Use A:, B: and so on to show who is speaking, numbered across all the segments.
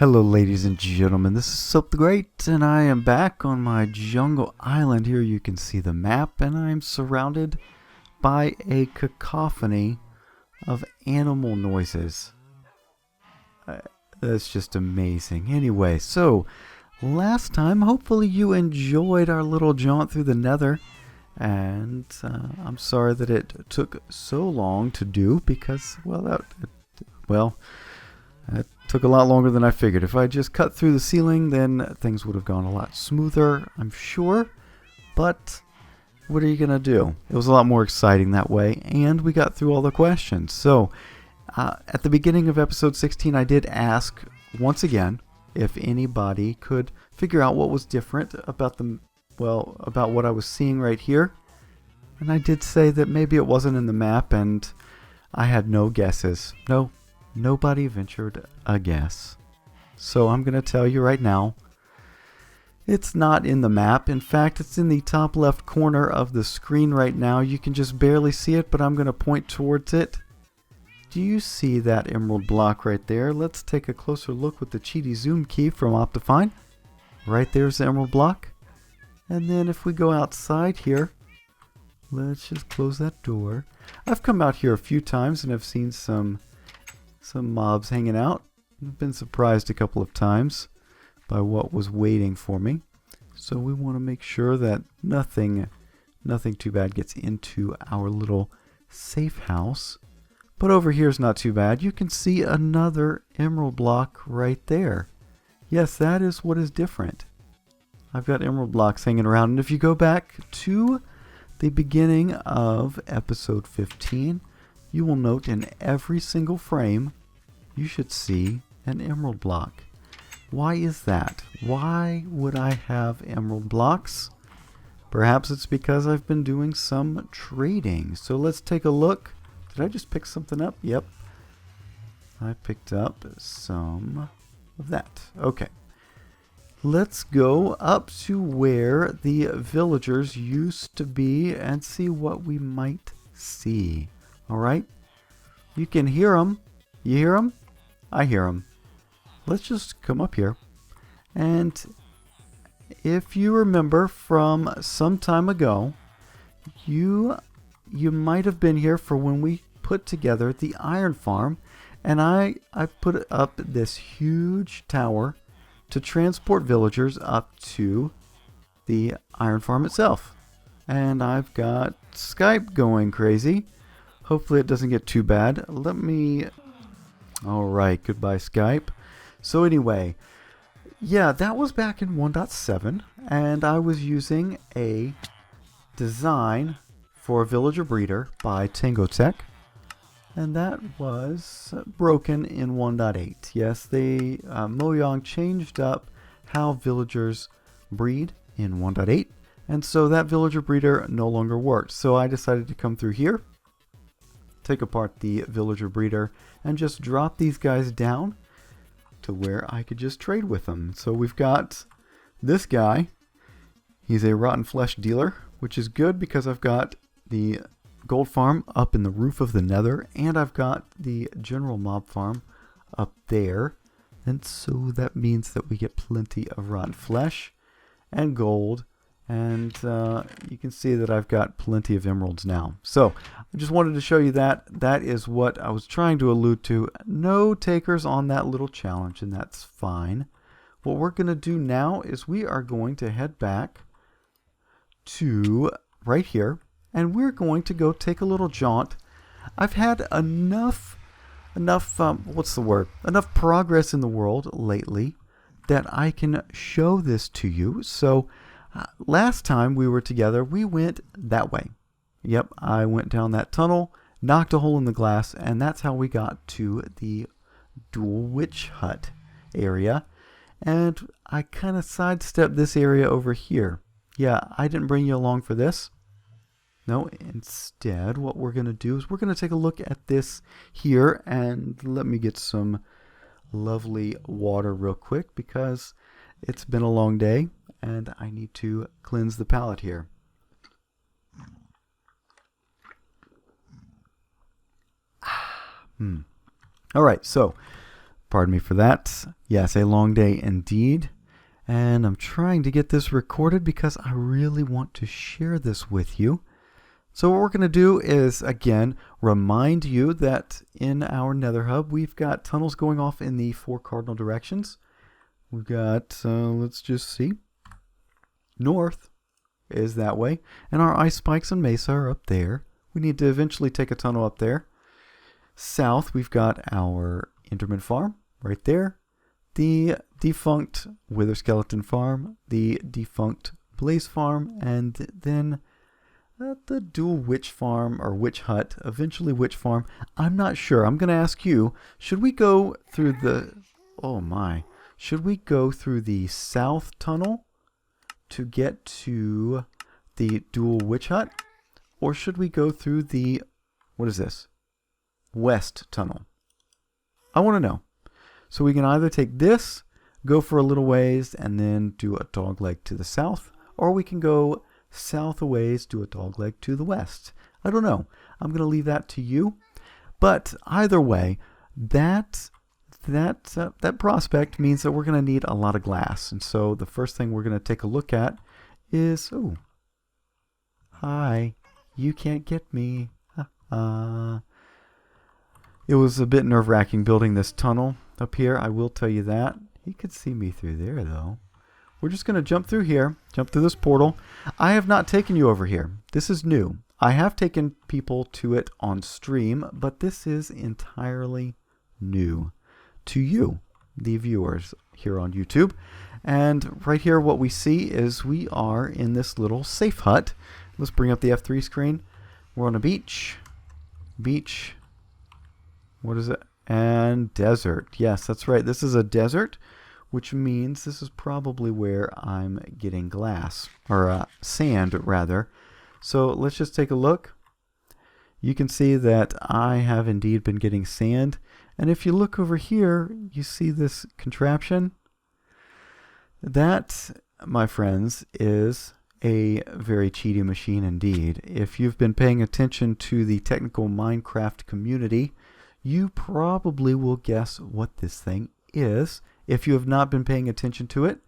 A: Hello ladies and gentlemen, this is Soap the Great, and I am back on my jungle island. Here you can see the map, and I'm surrounded by a cacophony of animal noises. That's just amazing. Anyway, so last time, hopefully you enjoyed our little jaunt through the nether, and I'm sorry that it took so long to do because, it took a lot longer than I figured. If I just cut through the ceiling, then things would have gone a lot smoother, I'm sure. But what are you going to do? It was a lot more exciting that way, and we got through all the questions. So, at the beginning of episode 16, I did ask, once again, if anybody could figure out what was different about about what I was seeing right here. And I did say that maybe it wasn't in the map, and I had no guesses. Nobody ventured a guess. So I'm going to tell you right now, it's not in the map. In fact, it's in the top left corner of the screen right now. You can just barely see it, but I'm going to point towards it. Do you see that emerald block right there? Let's take a closer look with the cheaty zoom key from Optifine. Right there's the emerald block. And then if we go outside here, let's just close that door. I've come out here a few times and I've seen some mobs hanging out. I've been surprised a couple of times by what was waiting for me. So we want to make sure that nothing too bad gets into our little safe house. But over here is not too bad. You can see another emerald block right there. Yes, that is what is different. I've got emerald blocks hanging around. And if you go back to the beginning of episode 15, you will note in every single frame you should see an emerald block. Why is that? Why would I have emerald blocks? Perhaps it's because I've been doing some trading. So let's take a look. Did I just pick something up? Yep. I picked up some of that. Okay. Let's go up to where the villagers used to be and see what we might see. Alright? You can hear them. You hear them? I hear them. Let's just come up here. And if you remember from some time ago, you might have been here for when we put together the iron farm. And I put up this huge tower to transport villagers up to the iron farm itself. And I've got Skype going crazy. Hopefully it doesn't get too bad. Alright, goodbye Skype. So anyway, yeah, that was back in 1.7, and I was using a design for a villager breeder by Tango Tech, and that was broken in 1.8. Yes, Mojang changed up how villagers breed in 1.8, and so that villager breeder no longer worked. So I decided to come through here, take apart the villager breeder, and just drop these guys down to where I could just trade with them. So we've got this guy. He's a rotten flesh dealer, which is good because I've got the gold farm up in the roof of the nether, and I've got the general mob farm up there. And so that means that we get plenty of rotten flesh and gold. And you can see that I've got plenty of emeralds now. So I just wanted to show you that. That is what I was trying to allude to. No takers on that little challenge, and that's fine. What we're going to do now is we are going to head back to right here, and we're going to go take a little jaunt. I've had enough progress in the world lately that I can show this to you. So last time we were together, we went that way. Yep, I went down that tunnel, knocked a hole in the glass, and that's how we got to the dual witch hut area. And I kind of sidestepped this area over here. Yeah, I didn't bring you along for this. No, instead, what we're going to do is we're going to take a look at this here, and let me get some lovely water real quick because it's been a long day. And I need to cleanse the palate here. Alright, so Pardon me for that. Yes, a long day indeed. And I'm trying to get this recorded because I really want to share this with you. So what we're going to do is, again, remind you that in our Nether Hub, we've got tunnels going off in the 4 cardinal directions. We've got, let's just see, north is that way, and our ice spikes and mesa are up there. We need to eventually take a tunnel up there. South, we've got our Enderman farm right there, the defunct Wither Skeleton farm, the defunct Blaze farm, and then the dual witch farm or witch hut, eventually witch farm. I'm not sure. I'm going to ask you, should we go through the, oh my, should we go through the south tunnel to get to the dual witch hut? Or should we go through the, what is this? West tunnel. I want to know. So we can either take this, go for a little ways, and then do a dogleg to the south, or we can go south a ways, do a dogleg to the west. I don't know. I'm going to leave that to you. But either way, that prospect means that we're going to need a lot of glass. And so the first thing we're going to take a look at is, oh, hi, you can't get me. It was a bit nerve-wracking building this tunnel up here, I will tell you that. He could see me through there, though. We're just going to jump through here, jump through this portal. I have not taken you over here. This is new. I have taken people to it on stream, but this is entirely new to you, the viewers here on YouTube. And right here what we see is we are in this little safe hut. Let's bring up the F3 screen. We're on a beach. Beach. What is it? And desert. Yes, that's right. This is a desert, which means this is probably where I'm getting glass, or sand rather. So let's just take a look. You can see that I have indeed been getting sand. And if you look over here, you see this contraption. That, my friends, is a very cheaty machine indeed. If you've been paying attention to the technical Minecraft community, you probably will guess what this thing is. If you have not been paying attention to it,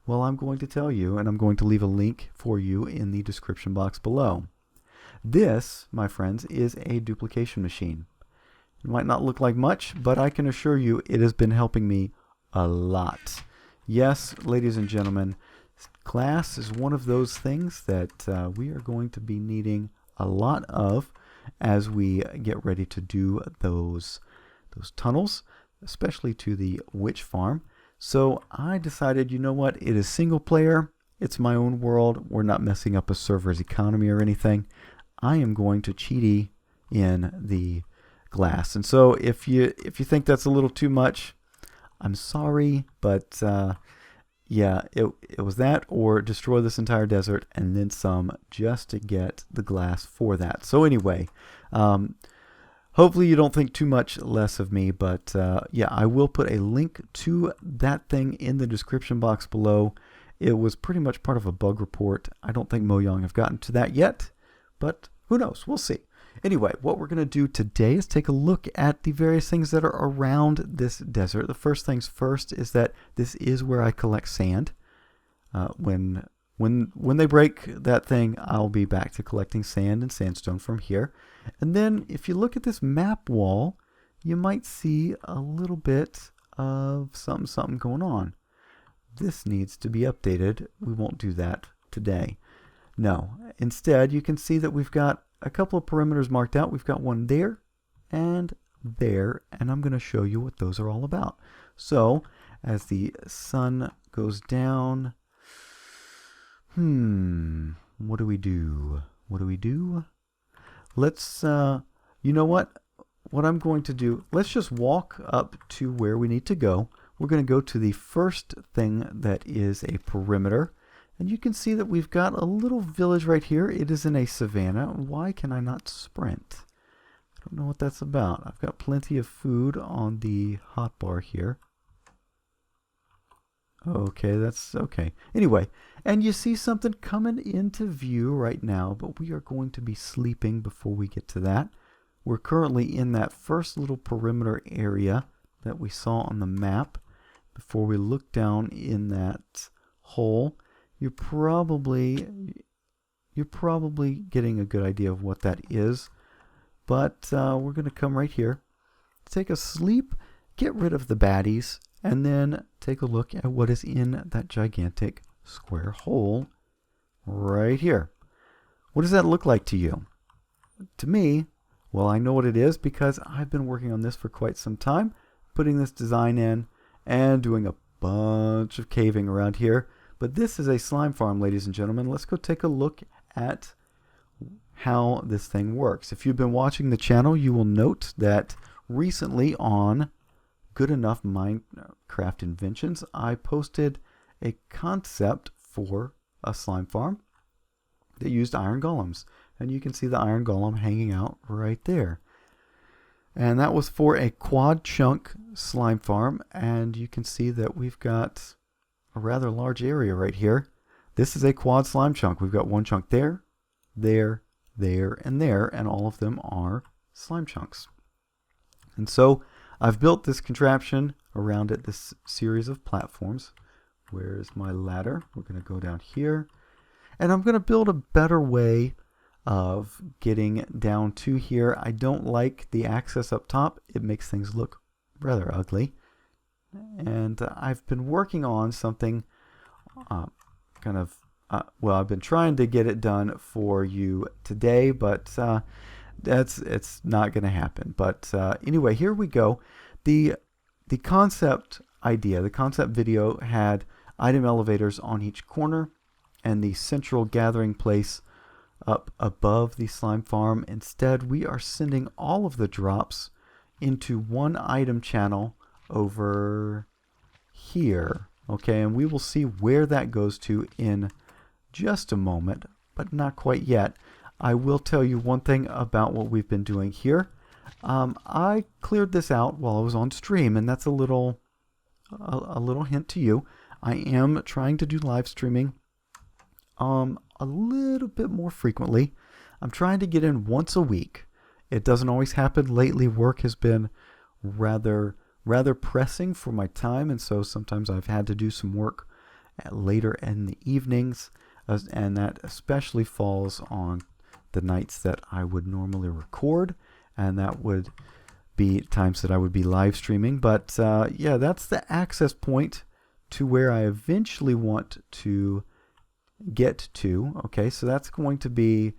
A: well, I'm going to tell you, and I'm going to leave a link for you in the description box below. This, my friends, is a duplication machine. It might not look like much, but I can assure you it has been helping me a lot. Yes, ladies and gentlemen, glass is one of those things that we are going to be needing a lot of as we get ready to do those tunnels, especially to the witch farm. So I decided, you know what, it is single player, it's my own world, we're not messing up a server's economy or anything. I am going to cheaty in the glass. And so if you think that's a little too much, I'm sorry, but yeah, it was that or destroy this entire desert and then some just to get the glass for that. So anyway, hopefully you don't think too much less of me, but yeah, I will put a link to that thing in the description box below. It was pretty much part of a bug report. I don't think Mojang have gotten to that yet, but who knows? We'll see. Anyway, what we're going to do today is take a look at the various things that are around this desert. The first things first is that this is where I collect sand. When they break that thing, I'll be back to collecting sand and sandstone from here. And then if you look at this map wall, you might see a little bit of something going on. This needs to be updated. We won't do that today. No, instead you can see that we've got a couple of perimeters marked out. We've got one there and there, and I'm going to show you what those are all about. So as the sun goes down, what do we do? What do we do? Let's, you know what I'm going to do, let's just walk up to where we need to go. We're going to go to the first thing that is a perimeter. And you can see that we've got a little village right here. It is in a savanna. Why can I not sprint? I don't know what that's about. I've got plenty of food on the hotbar here. Okay, that's okay. Anyway, and you see something coming into view right now, but we are going to be sleeping before we get to that. We're currently in that first little perimeter area that we saw on the map before we look down in that hole, you're probably getting a good idea of what that is. But we're going to come right here, take a sleep, get rid of the baddies, and then take a look at what is in that gigantic square hole right here. What does that look like to you? To me, well, I know what it is because I've been working on this for quite some time, putting this design in and doing a bunch of caving around here. But this is a slime farm, ladies and gentlemen. Let's go take a look at how this thing works. If you've been watching the channel, you will note that recently on Good Enough Minecraft Inventions, I posted a concept for a slime farm that used iron golems. And you can see the iron golem hanging out right there. And that was for a quad chunk slime farm. And you can see that we've got a rather large area right here. This is a quad slime chunk. We've got one chunk there, there, there, and there, and all of them are slime chunks. And so I've built this contraption around it, this series of platforms. Where's my ladder? We're going to go down here. And I'm going to build a better way of getting down to here. I don't like the access up top. It makes things look rather ugly. And I've been working on something well, I've been trying to get it done for you today, but it's not going to happen. But anyway, here we go. The concept idea, the concept video had item elevators on each corner and the central gathering place up above the slime farm. Instead, we are sending all of the drops into one item channel over here. Okay, and we will see where that goes to in just a moment, but not quite yet. I will tell you one thing about what we've been doing here. I cleared this out while I was on stream, and that's a little hint to you. I am trying to do live streaming a little bit more frequently. I'm trying to get in once a week. It doesn't always happen. Lately, work has been rather pressing for my time, and so sometimes I've had to do some work later in the evenings, and that especially falls on the nights that I would normally record, and that would be times that I would be live streaming. But yeah, that's the access point to where I eventually want to get to. Okay, so that's going to be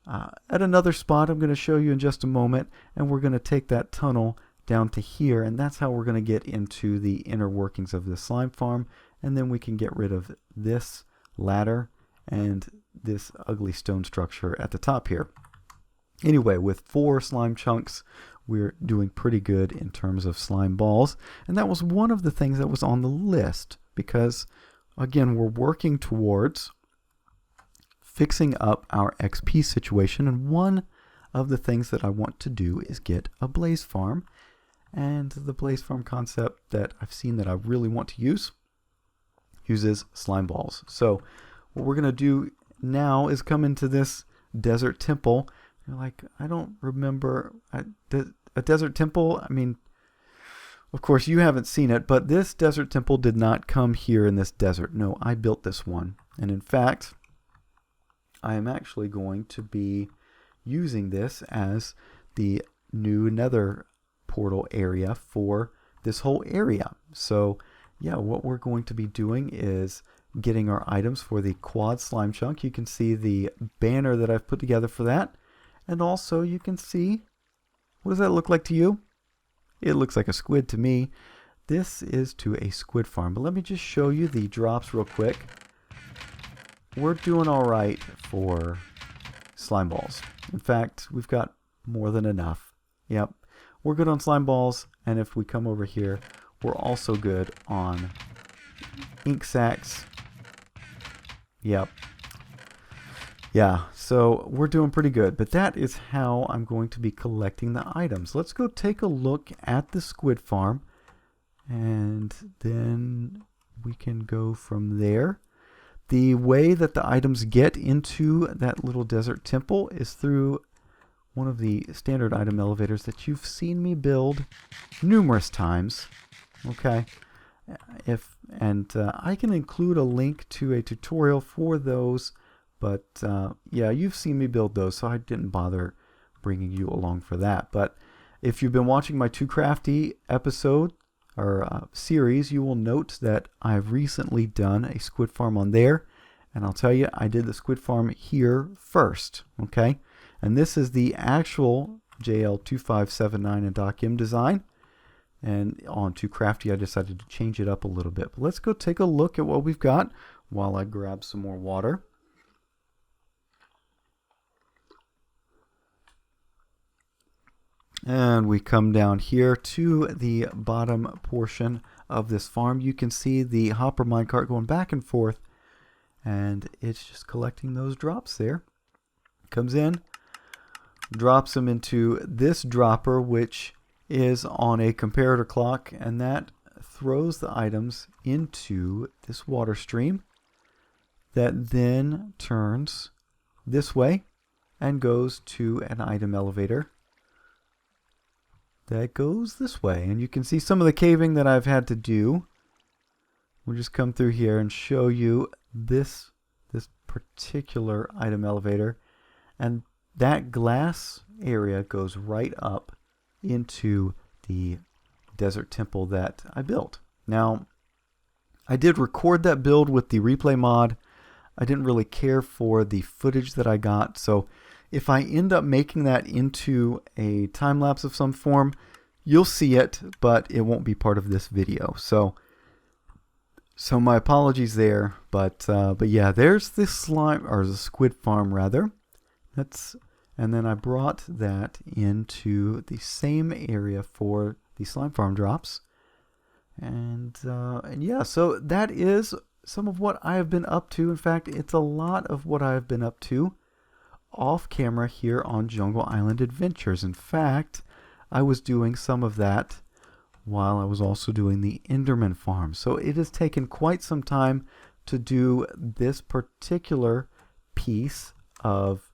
A: at another spot I'm going to show you in just a moment, and we're going to take that tunnel down to here, and that's how we're going to get into the inner workings of the slime farm, and then we can get rid of this ladder and this ugly stone structure at the top here. Anyway, with 4 slime chunks, we're doing pretty good in terms of slime balls, and that was one of the things that was on the list because, again, we're working towards fixing up our XP situation, and one of the things that I want to do is get a blaze farm. And the blaze farm concept that I've seen that I really want to use uses slime balls. So what we're going to do now is come into this desert temple. You're like, I don't remember a desert temple. I mean, of course you haven't seen it, but this desert temple did not come here in this desert. No, I built this one. And in fact, I am actually going to be using this as the new nether portal area for this whole area. So yeah, what we're going to be doing is getting our items for the quad slime chunk. You can see the banner that I've put together for that, and also you can see, what does that look like to you? It looks like a squid to me. This is to a squid farm, but let me just show you the drops real quick. We're doing all right for slime balls. In fact, we've got more than enough. Yep. We're good on slime balls, and if we come over here, we're also good on ink sacs. Yep. Yeah, so we're doing pretty good, but that is how I'm going to be collecting the items. Let's go take a look at the squid farm, and then we can go from there. The way that the items get into that little desert temple is through one of the standard item elevators that you've seen me build numerous times. Okay, I can include a link to a tutorial for those, but yeah, you've seen me build those, so I didn't bother bringing you along for that. But if you've been watching my Too Crafty episode or series, you will note that I've recently done a squid farm on there, and I'll tell you, I did the squid farm here first. Okay, and this is the actual JL2579 and DocM design. And on Too Crafty, I decided to change it up a little bit. But let's go take a look at what we've got while I grab some more water. And we come down here to the bottom portion of this farm. You can see the hopper minecart going back and forth, and it's just collecting those drops there. Comes in, drops them into this dropper, which is on a comparator clock, and that throws the items into this water stream that then turns this way and goes to an item elevator that goes this way. And you can see some of the caving that I've had to do. We'll just come through here and show you this particular item elevator, and that glass area goes right up into the desert temple that I built. Now, I did record that build with the replay mod. I didn't really care for the footage that I got, so if I end up making that into a time lapse of some form, you'll see it, but it won't be part of this video. So my apologies there, but yeah, there's this slime, or the squid farm rather. And then I brought that into the same area for the slime farm drops. And yeah, so that is some of what I have been up to. In fact, it's a lot of what I've been up to off camera here on Jungle Island Adventures. In fact, I was doing some of that while I was also doing the Enderman farm. So it has taken quite some time to do this particular piece of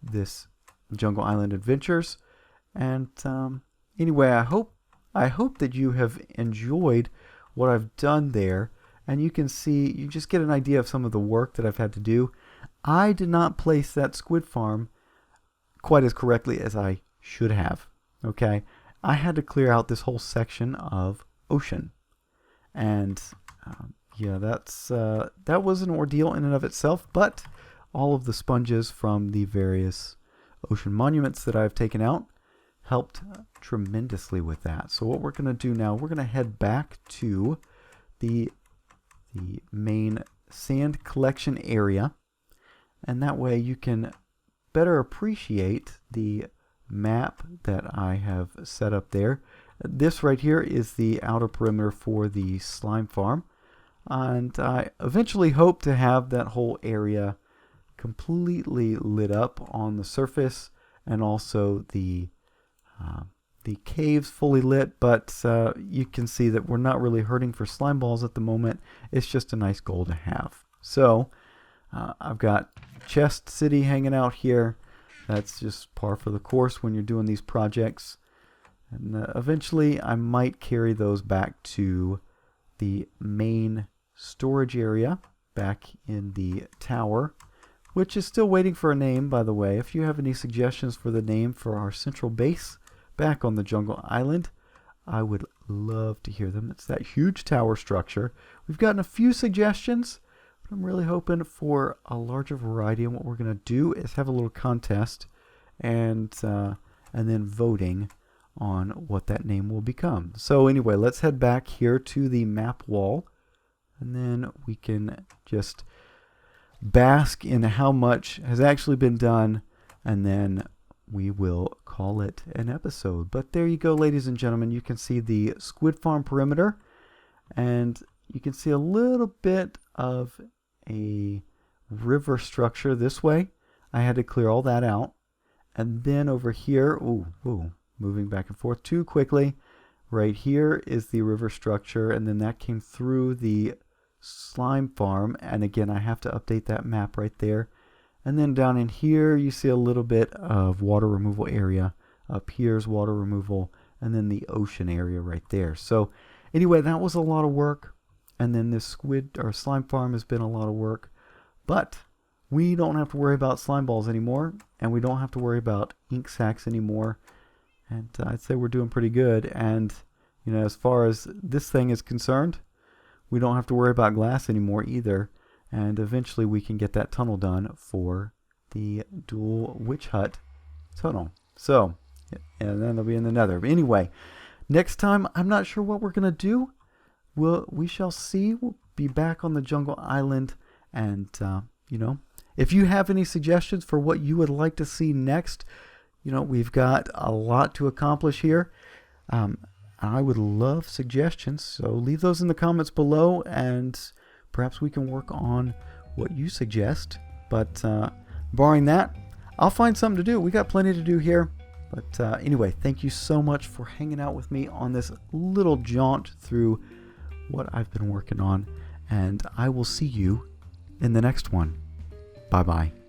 A: this Jungle Island Adventures. And anyway, I hope that you have enjoyed what I've done there, and you can see, you just get an idea of some of the work that I've had to do. I did not place that squid farm quite as correctly as I should have. Okay, I had to clear out this whole section of ocean, and yeah, that was an ordeal in and of itself, but all of the sponges from the various ocean monuments that I've taken out helped tremendously with that. So what we're going to do now, we're going to head back to the main sand collection area, and that way you can better appreciate the map that I have set up there. This right here is the outer perimeter for the slime farm, and I eventually hope to have that whole area completely lit up on the surface, and also the caves fully lit. But you can see that we're not really hurting for slime balls at the moment. It's just a nice goal to have. So I've got Chest City hanging out here. That's just par for the course when you're doing these projects. And eventually I might carry those back to the main storage area back in the tower, which is still waiting for a name, by the way. If you have any suggestions for the name for our central base back on the Jungle Island, I would love to hear them. It's that huge tower structure. We've gotten a few suggestions, but I'm really hoping for a larger variety. And what we're going to do is have a little contest, and then voting on what that name will become. So anyway, let's head back here to the map wall, and then we can just bask in how much has actually been done, and then we will call it an episode. But there you go, ladies and gentlemen. You can see the squid farm perimeter, and you can see a little bit of a river structure this way. I had to clear all that out. And then over here, moving back and forth too quickly, right here is the river structure, and then that came through the slime farm. And again, I have to update that map right there. And then down in here, you see a little bit of water removal area. Up here's water removal, and then the ocean area right there. So anyway, that was a lot of work. And then this squid or slime farm has been a lot of work. But we don't have to worry about slime balls anymore, and we don't have to worry about ink sacs anymore. And I'd say we're doing pretty good. And you know, as far as this thing is concerned, we don't have to worry about glass anymore either. And eventually we can get that tunnel done for the dual witch hut tunnel. So, and then they'll be in the nether. But anyway, next time, I'm not sure what we're going to do. We shall see. We'll be back on the jungle island. And, you know, if you have any suggestions for what you would like to see next, you know, we've got a lot to accomplish here. I would love suggestions. So leave those in the comments below, and perhaps we can work on what you suggest. But barring that, I'll find something to do. We got plenty to do here. But anyway, thank you so much for hanging out with me on this little jaunt through what I've been working on. And I will see you in the next one. Bye-bye.